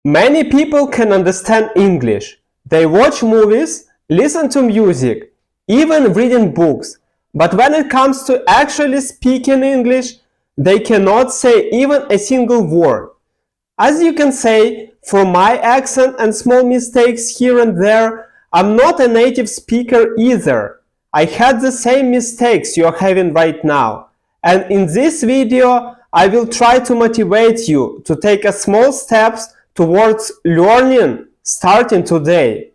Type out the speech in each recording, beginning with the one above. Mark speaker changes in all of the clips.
Speaker 1: Many people can understand English. They watch movies, listen to music, even reading books. But when it comes to actually speaking English, they cannot say even a single word. As you can say, from my accent and small mistakes here and there, I'm not a native speaker either. I had the same mistakes you're having right now. And in this video, I will try to motivate you to take a small steps towards learning starting today.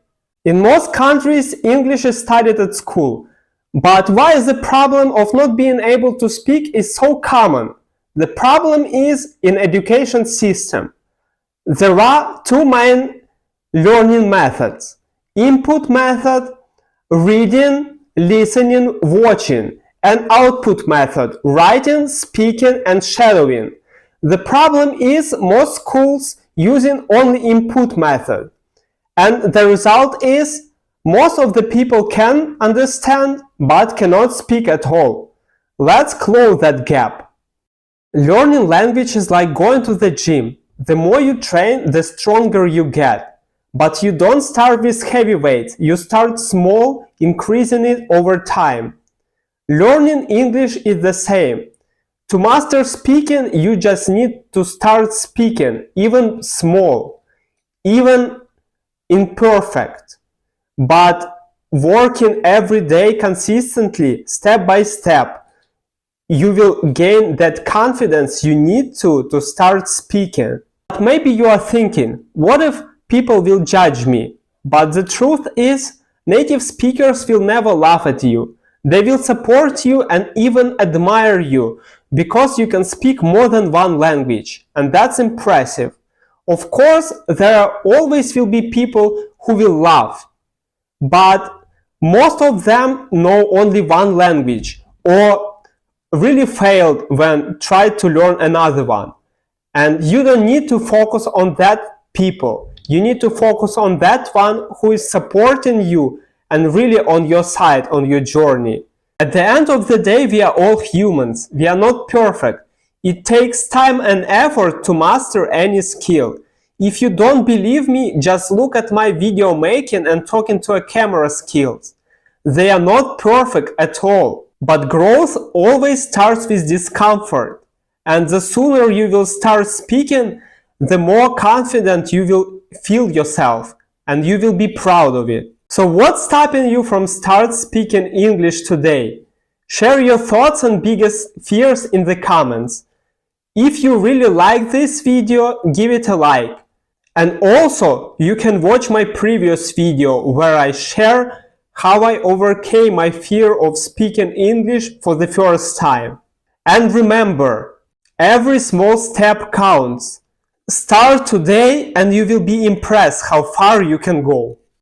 Speaker 1: In most countries, English is studied at school. But why the problem of not being able to speak is so common? The problem is in education system. There are two main learning methods. Input method, reading, listening, watching, and output method, writing, speaking, and shadowing. The problem is most schools using only input method. And the result is most of the people can understand but cannot speak at all. Let's close that gap. Learning language is like going to the gym. The more you train, the stronger you get. But you don't start with heavy weights. You start small, increasing it over time. Learning English is the same. To master speaking, you just need to start speaking, even small, even imperfect. But working every day consistently, step by step, you will gain that confidence you need to start speaking. But maybe you are thinking, what if people will judge me? But the truth is, native speakers will never laugh at you. They will support you and even admire you because you can speak more than one language, and that's impressive. Of course, there always will be people who will laugh, but most of them know only one language or really failed when tried to learn another one. And you don't need to focus on that people. You need to focus on that one who is supporting you and really on your side, on your journey. At the end of the day, we are all humans. We are not perfect. It takes time and effort to master any skill. If you don't believe me, just look at my video making and talking to a camera skills. They are not perfect at all. But growth always starts with discomfort. And the sooner you will start speaking, the more confident you will feel yourself and you will be proud of it. So what's stopping you from start speaking English today? Share your thoughts and biggest fears in the comments. If you really like this video, give it a like. And also, you can watch my previous video where I share how I overcame my fear of speaking English for the first time. And remember, every small step counts. Start today and you will be impressed how far you can go.